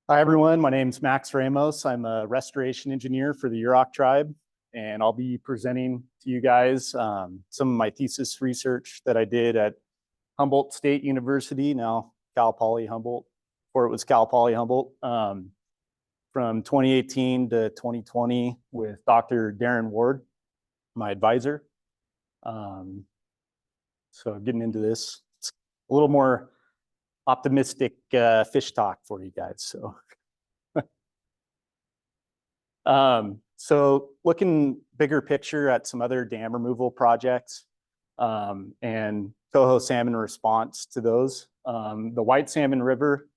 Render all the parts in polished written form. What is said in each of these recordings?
Hi, everyone. My name's Max Ramos. I'm a restoration engineer for the Yurok Tribe, and I'll be presenting to you guys some of my thesis research that I did at Humboldt State University, now Cal Poly Humboldt, before it was Cal Poly Humboldt, from 2018 to 2020 with Dr. Darren Ward, my advisor. So getting into this, it's a little more optimistic fish talk for you guys. So looking bigger picture at some other dam removal projects and coho salmon response to those. The White Salmon River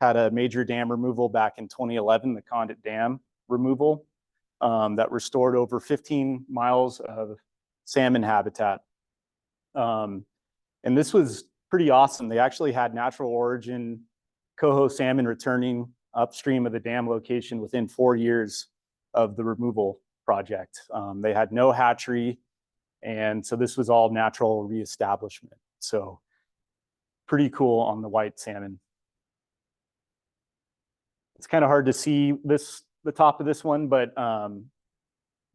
had a major dam removal back in 2011, the Condit Dam removal, that restored over 15 miles of salmon habitat. And this was pretty awesome. They actually had natural origin coho salmon returning upstream of the dam location within 4 years of the removal project. They had no hatchery, and so this was all natural reestablishment. So pretty cool on the white salmon. It's kind of hard to see the top of this one, but the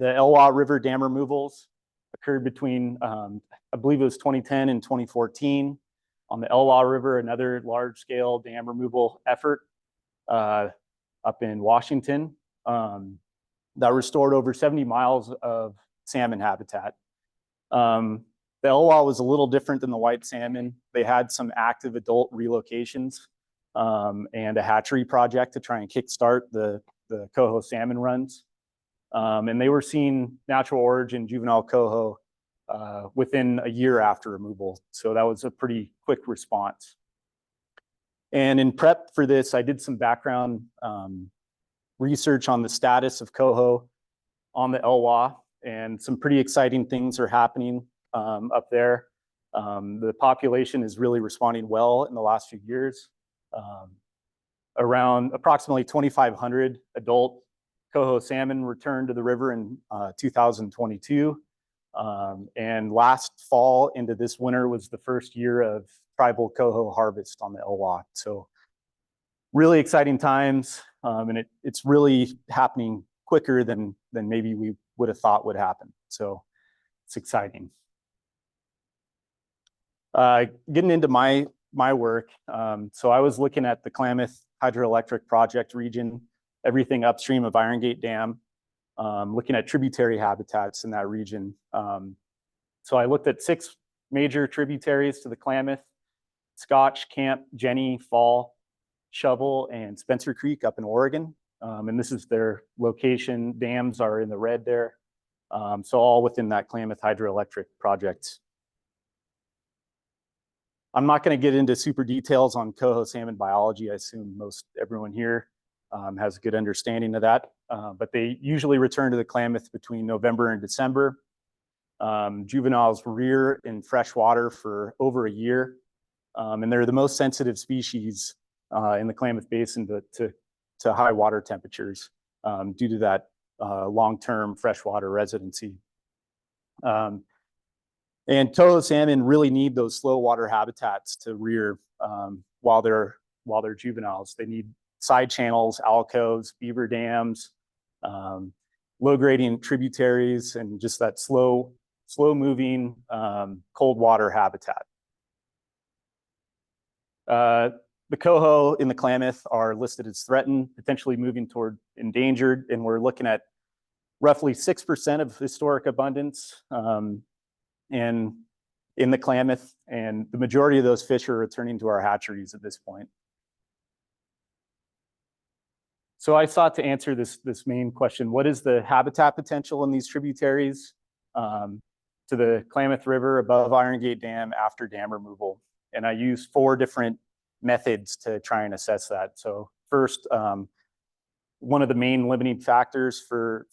Elwha River dam removals occurred between, I believe it was 2010 and 2014. On the Elwha River, another large-scale dam removal effort up in Washington that restored over 70 miles of salmon habitat. The Elwha was a little different than the white salmon. They had some active adult relocations and a hatchery project to try and kickstart the coho salmon runs. And they were seeing natural origin juvenile coho within a year after removal. So that was a pretty quick response. And in prep for this, I did some background research on the status of coho on the Elwha, and some pretty exciting things are happening up there. The population is really responding well in the last few years. Around approximately 2,500 adult coho salmon returned to the river in 2022. And last fall into this winter was the first year of tribal coho harvest on the Elwha. So really exciting times, and it's really happening quicker than maybe we would have thought would happen. So it's exciting. Getting into my work, so I was looking at the Klamath hydroelectric project region, everything upstream of Iron Gate Dam, looking at tributary habitats in that region. So I looked at 6 major tributaries to the Klamath: Scotch, Camp, Jenny, Fall, Shovel, and Spencer Creek up in Oregon. And this is their location. Dams are in the red there. So all within that Klamath hydroelectric project. I'm not going to get into super details on coho salmon biology. I assume everyone here has a good understanding of that. But they usually return to the Klamath between November and December. Juveniles rear in fresh water for over a year. And they're the most sensitive species in the Klamath Basin to high water temperatures due to that long-term freshwater residency. And coho salmon really need those slow water habitats to rear while they're juveniles. They need side channels, alcoves, beaver dams, low gradient tributaries, and just that slow moving cold water habitat. The coho in the Klamath are listed as threatened, potentially moving toward endangered, and we're looking at roughly 6% of historic abundance and in the Klamath, and the majority of those fish are returning to our hatcheries at this point. So I sought to answer this main question: what is the habitat potential in these tributaries to the Klamath River above Iron Gate Dam after dam removal? And I used 4 different methods to try and assess that. So first, one of the main limiting factors for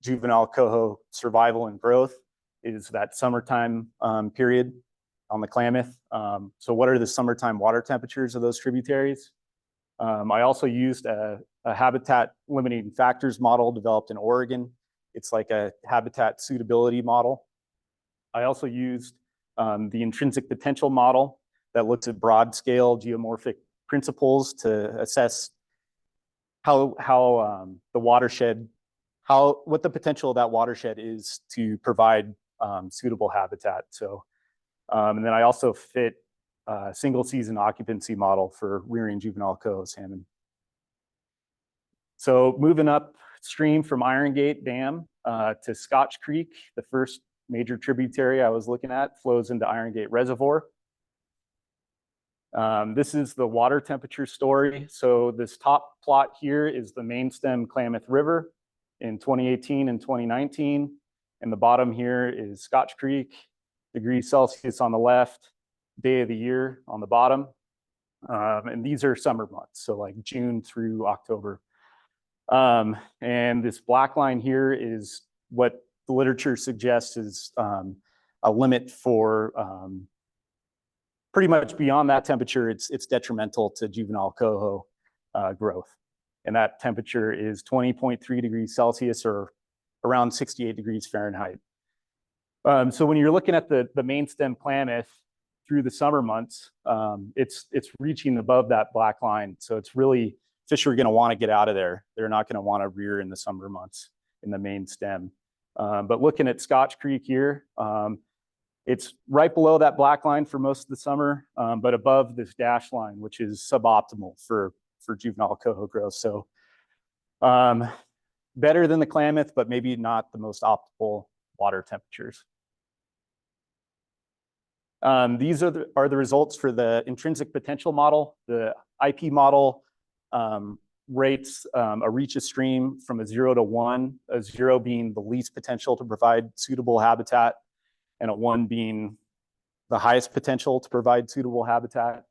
juvenile coho survival and growth is that summertime period on the Klamath. So what are the summertime water temperatures of those tributaries? I also used a habitat limiting factors model developed in Oregon. It's like a habitat suitability model. I also used the intrinsic potential model that looks at broad scale geomorphic principles to assess the watershed, what the potential of that watershed is to provide suitable habitat. So, and then I also fit a single season occupancy model for rearing juvenile coho salmon. So moving upstream from Iron Gate Dam to Scotch Creek, the first major tributary I was looking at flows into Iron Gate Reservoir. This is the water temperature story. So this top plot here is the mainstem Klamath River in 2018 and 2019. And the bottom here is Scotch Creek, degrees Celsius on the left, day of the year on the bottom. And these are summer months, so like June through October. And this black line here is what the literature suggests is a limit for pretty much beyond that temperature, it's detrimental to juvenile coho growth. And that temperature is 20.3 degrees Celsius or around 68 degrees Fahrenheit. So when you're looking at the mainstem Klamath through the summer months, it's reaching above that black line. So it's really, fish are gonna wanna get out of there. They're not gonna wanna rear in the summer months in the mainstem. But looking at Scotch Creek here, it's right below that black line for most of the summer, but above this dash line, which is suboptimal for juvenile coho growth. So better than the Klamath, but maybe not the most optimal water temperatures. These are the results for the intrinsic potential model. The IP model rates a reach of stream from a 0 to 1, a 0 being the least potential to provide suitable habitat, and a 1 being the highest potential to provide suitable habitat.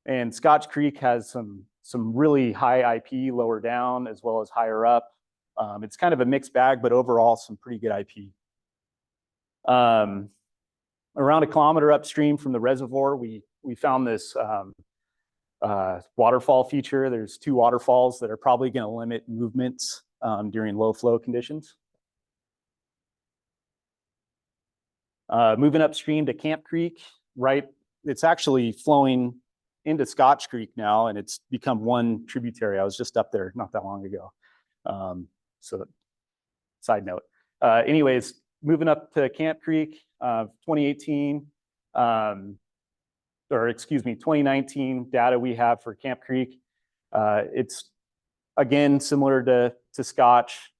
And Scotch Creek has some really high IP lower down as well as higher up. It's kind of a mixed bag, but overall some pretty good IP. Around a kilometer upstream from the reservoir, we found this waterfall feature. There's 2 waterfalls that are probably going to limit movements during low flow conditions. Moving upstream to Camp Creek, right? It's actually flowing into Scotch Creek now, and it's become one tributary. I was just up there not that long ago. So side note. Anyways, moving up to Camp Creek, 2018, or excuse me, 2019 data we have for Camp Creek. It's again similar to Scotch,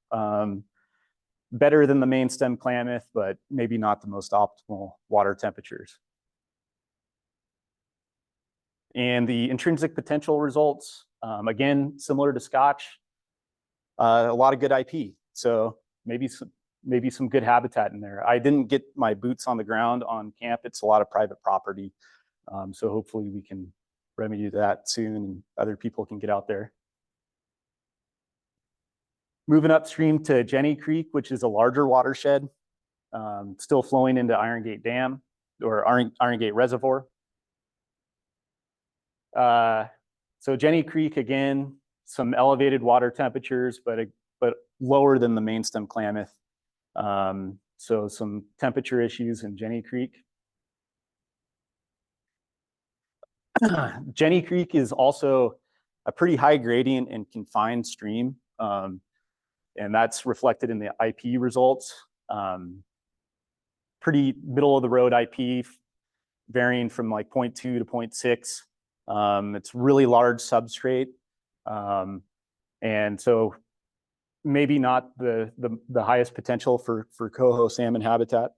better than the mainstem Klamath, but maybe not the most optimal water temperatures. And the intrinsic potential results, again, similar to Scotch, a lot of good IP. So maybe some good habitat in there. I didn't get my boots on the ground on camp. It's a lot of private property. So hopefully we can remedy that soon and other people can get out there. Moving upstream to Jenny Creek, which is a larger watershed, still flowing into Iron Gate Dam or Iron Gate Reservoir. So Jenny Creek, again, some elevated water temperatures, but lower than the mainstem Klamath. So some temperature issues in Jenny Creek. Jenny Creek is also a pretty high gradient and confined stream. And that's reflected in the IP results. Pretty middle of the road IP, varying from like 0.2 to 0.6. It's really large substrate. And so maybe not the highest potential for coho salmon habitat.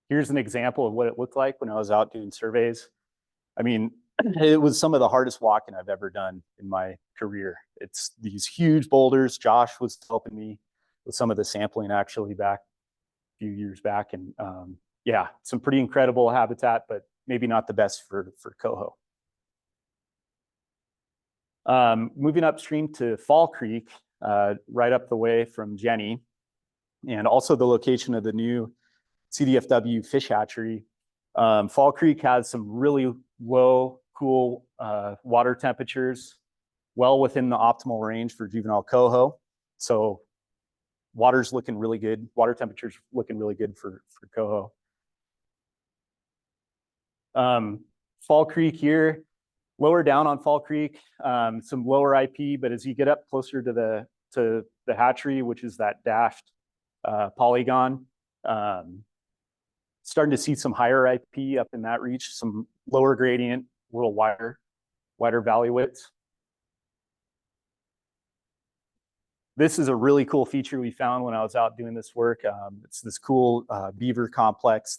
Here's an example of what it looked like when I was out doing surveys. I mean, it was some of the hardest walking I've ever done in my career. It's these huge boulders. Josh was helping me with some of the sampling actually back a few years back. And yeah, some pretty incredible habitat, but maybe not the best for coho. Moving upstream to Fall Creek, right up the way from Jenny, and also the location of the new CDFW fish hatchery. Fall Creek has some really low, cool water temperatures, well within the optimal range for juvenile coho. So water's looking really good. Water temperatures looking really good for coho. Fall Creek here, Lower down on Fall Creek, some lower IP, but as you get up closer to the hatchery, which is that dashed polygon, starting to see some higher IP up in that reach, some lower gradient, a little wider valley widths. This is a really cool feature we found when I was out doing this work. It's this cool beaver complex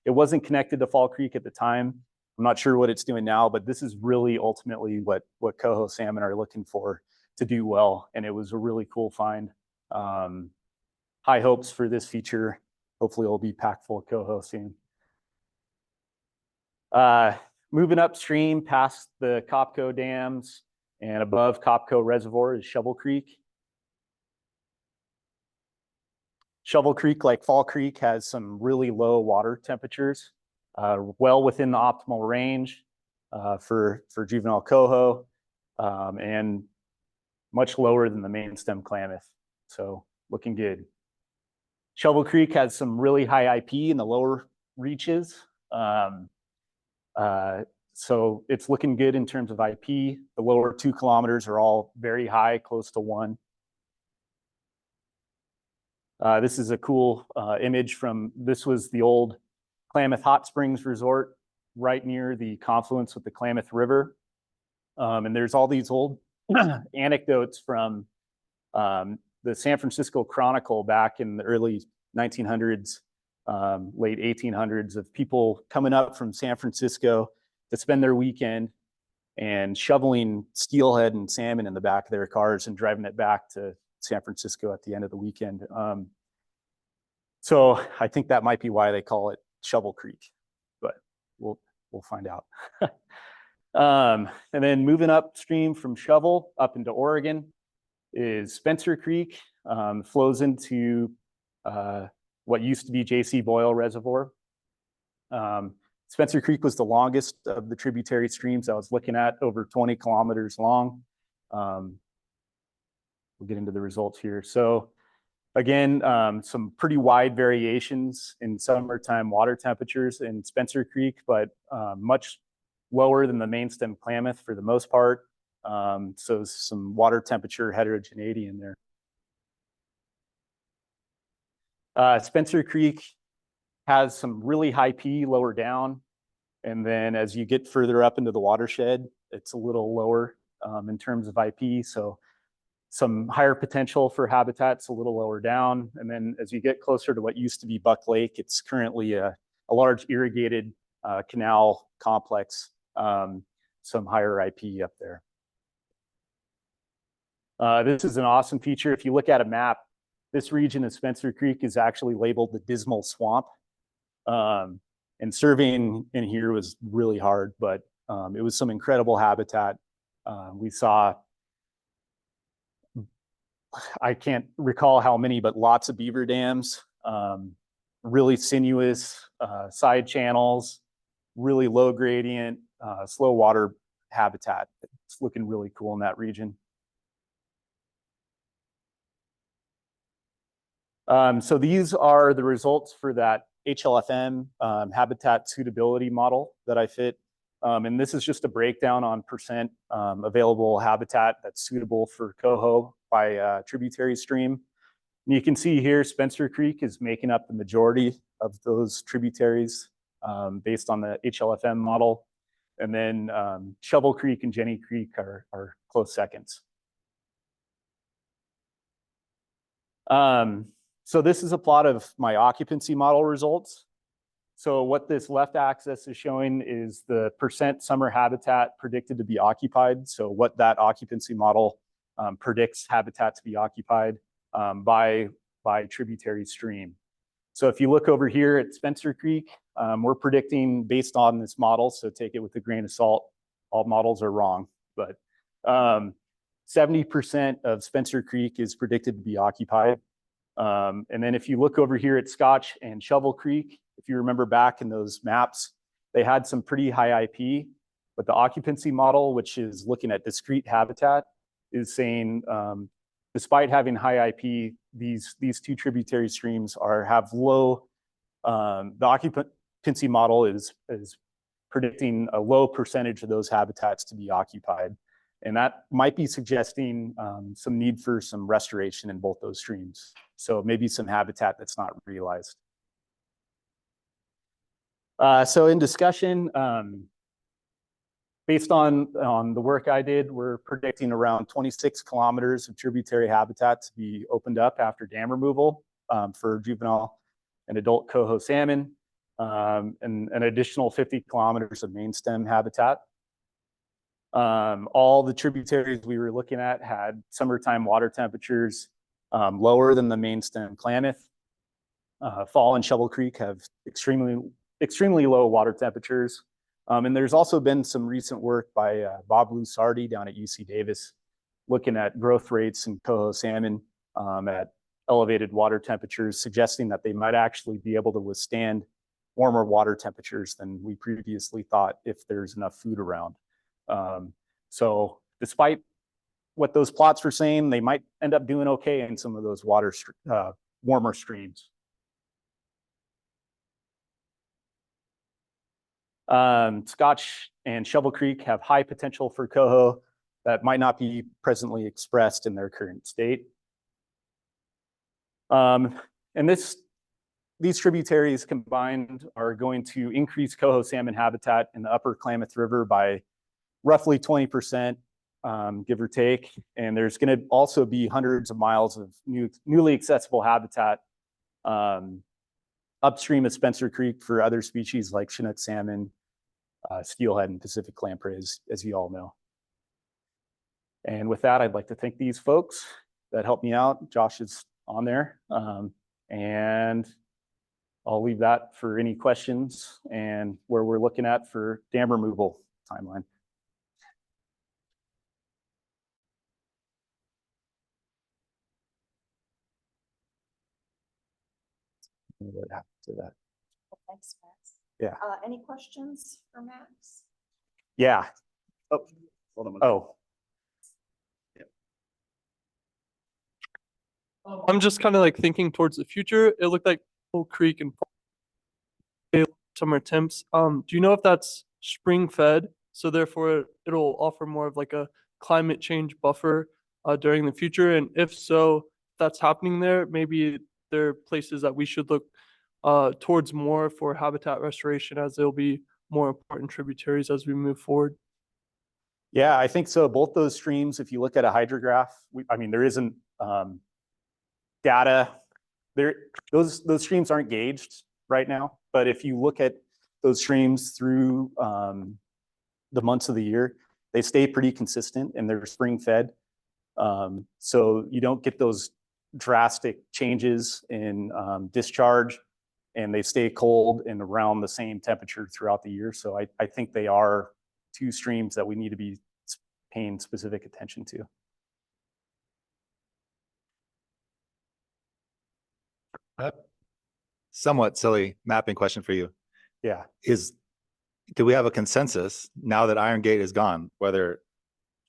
it wasn't connected to Fall Creek at the time. I'm not sure what it's doing now, but this is really ultimately what coho salmon are looking for to do well. And it was a really cool find. High hopes for this feature. Hopefully it'll be packed full of coho soon. Moving upstream past the Copco dams and above Copco Reservoir is Shovel Creek. Shovel Creek, like Fall Creek, has some really low water temperatures, well within the optimal range for juvenile coho, and much lower than the mainstem Klamath. So looking good. Shovel Creek has some really high IP in the lower reaches. So it's looking good in terms of IP. The lower 2 kilometers are all very high, close to 1. This is a cool image this was the old Klamath Hot Springs Resort right near the confluence with the Klamath River. And there's all these old anecdotes from the San Francisco Chronicle back in the early 1900s, late 1800s, of people coming up from San Francisco to spend their weekend and shoveling steelhead and salmon in the back of their cars and driving it back to San Francisco at the end of the weekend. So I think that might be why they call it Shovel Creek, but we'll find out. And then moving upstream from Shovel up into Oregon is Spencer Creek. Flows into what used to be J.C. Boyle Reservoir. Spencer Creek was the longest of the tributary streams I was looking at, over 20 kilometers long. We'll get into the results here. So again, some pretty wide variations in summertime water temperatures in Spencer Creek, but much lower than the mainstem Klamath for the most part. So some water temperature heterogeneity in there. Spencer Creek has some really high P lower down. And then as you get further up into the watershed, it's a little lower in terms of IP. So some higher potential for habitats a little lower down. And then as you get closer to what used to be Buck Lake, it's currently a large irrigated canal complex, some higher IP up there. This is an awesome feature. If you look at a map, this region of Spencer Creek is actually labeled the Dismal Swamp. And surveying in here was really hard, but it was some incredible habitat. We saw, I can't recall how many, but lots of beaver dams, really sinuous side channels, really low gradient, slow water habitat. It's looking really cool in that region. So these are the results for that HLFM habitat suitability model that I fit. And this is just a breakdown on percent available habitat that's suitable for coho by tributary stream. And you can see here, Spencer Creek is making up the majority of those tributaries based on the HLFM model. And then Shovel Creek and Jenny Creek are close seconds. So this is a plot of my occupancy model results. So what this left axis is showing is the percent summer habitat predicted to be occupied. So what that occupancy model predicts habitat to be occupied by tributary stream. So if you look over here at Spencer Creek, we're predicting based on this model, so take it with a grain of salt. All models are wrong, but 70% of Spencer Creek is predicted to be occupied. And then if you look over here at Scotch and Shovel Creek, if you remember back in those maps, they had some pretty high IP, but the occupancy model, which is looking at discrete habitat, is saying despite having high IP, these two tributary streams have low, the occupancy model is predicting a low percentage of those habitats to be occupied. And that might be suggesting some need for some restoration in both those streams. So maybe some habitat that's not realized. So in discussion, based on the work I did, we're predicting around 26 kilometers of tributary habitat to be opened up after dam removal for juvenile and adult coho salmon, and an additional 50 kilometers of mainstem habitat. All the tributaries we were looking at had summertime water temperatures lower than the mainstem Klamath. Fall and Shovel Creek have extremely low water temperatures. And there's also been some recent work by Bob Lusardi down at UC Davis looking at growth rates in coho salmon at elevated water temperatures, suggesting that they might actually be able to withstand warmer water temperatures than we previously thought if there's enough food around. So despite what those plots were saying, they might end up doing okay in some of those warmer streams. Scotch and Shovel Creek have high potential for coho that might not be presently expressed in their current state. And these tributaries combined are going to increase coho salmon habitat in the upper Klamath River by roughly 20%, give or take. And there's going to also be hundreds of miles of newly accessible habitat upstream of Spencer Creek for other species like Chinook salmon, steelhead, and Pacific lamprey, as you all know. And with that, I'd like to thank these folks that helped me out. Josh is on there. And I'll leave that for any questions and where we're looking at for dam removal timeline. What happened to that? Thanks, Max. Yeah. Any questions for Max? Yeah. Oh, hold on. Oh. I'm just kind of like thinking towards the future. It looked like Bull Creek and summer temps. Do you know if that's spring fed? So therefore it'll offer more of like a climate change buffer during the future. And if so, if that's happening there, maybe there are places that we should look towards more for habitat restoration, as there'll be more important tributaries as we move forward. Yeah, I think so. Both those streams, if you look at a hydrograph, I mean, there isn't data there. Those streams aren't gauged right now, but if you look at those streams through the months of the year, they stay pretty consistent and they're spring fed. So you don't get those drastic changes in discharge, and they stay cold and around the same temperature throughout the year. So I think they are two streams that we need to be paying specific attention to. Somewhat silly mapping question for you. Yeah. Do we have a consensus now that Iron Gate is gone, whether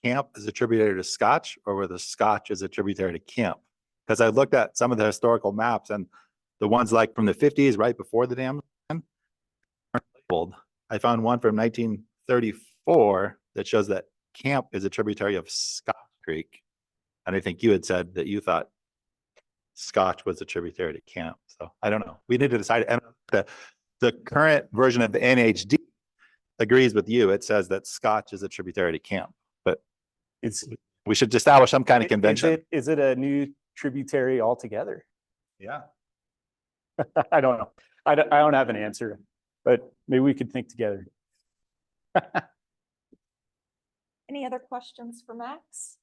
Camp is a tributary to Scotch or whether Scotch is a tributary to Camp? Because I looked at some of the historical maps, and the ones like from the 50s, right before the dam, aren't labeled. I found one from 1934 that shows that Camp is a tributary of Scotch Creek. And I think you had said that you thought Scotch was a tributary to Camp. So I don't know. We need to decide. And the current version of the NHD agrees with you. It says that Scotch is a tributary to Camp, but we should establish some kind of convention. Is it a new tributary altogether? Yeah. I don't know. I don't have an answer, but maybe we could think together. Any other questions for Max?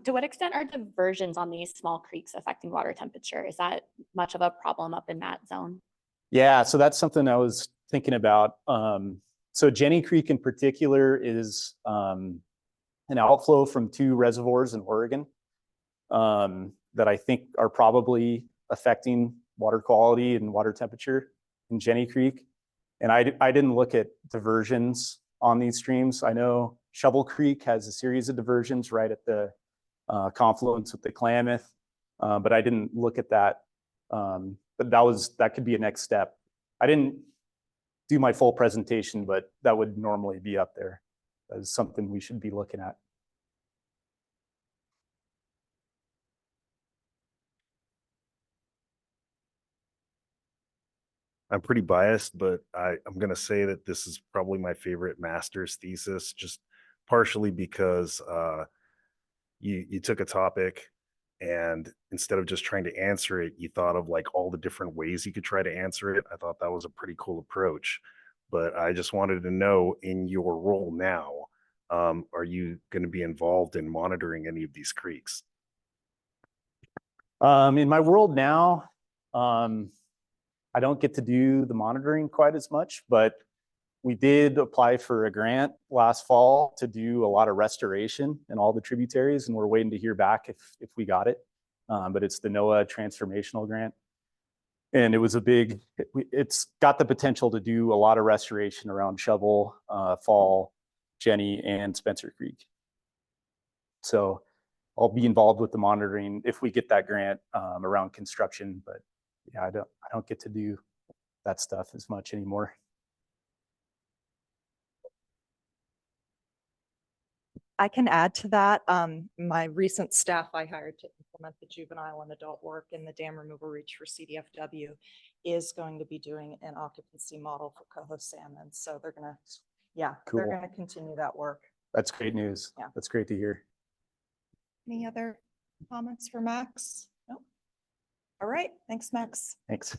To what extent are diversions on these small creeks affecting water temperature? Is that much of a problem up in that zone? Yeah, so that's something I was thinking about. So Jenny Creek in particular is an outflow from two reservoirs in Oregon that I think are probably affecting water quality and water temperature in Jenny Creek. And I didn't look at diversions on these streams. I know Shovel Creek has a series of diversions right at the confluence with the Klamath, but I didn't look at that But that could be a next step. I didn't do my full presentation, but that would normally be up there as something we should be looking at. I'm pretty biased, but I'm going to say that this is probably my favorite master's thesis, just partially because you took a topic and instead of just trying to answer it, you thought of like all the different ways you could try to answer it. I thought that was a pretty cool approach. But I just wanted to know, in your role now, are you going to be involved in monitoring any of these creeks? In my world now, I don't get to do the monitoring quite as much, but we did apply for a grant last fall to do a lot of restoration in all the tributaries, and we're waiting to hear back if we got it. But it's the NOAA transformational grant. And it was it's got the potential to do a lot of restoration around Shovel, Fall, Jenny, and Spencer Creek. So I'll be involved with the monitoring if we get that grant around construction, but yeah, I don't get to do that stuff as much anymore. I can add to that. My recent staff I hired to implement the juvenile and adult work in the dam removal reach for CDFW is going to be doing an occupancy model for coho salmon. So they're going to, Cool. they're going to continue that work. That's great news. Yeah. That's great to hear. Any other comments for Max? No. All right. Thanks, Max. Thanks.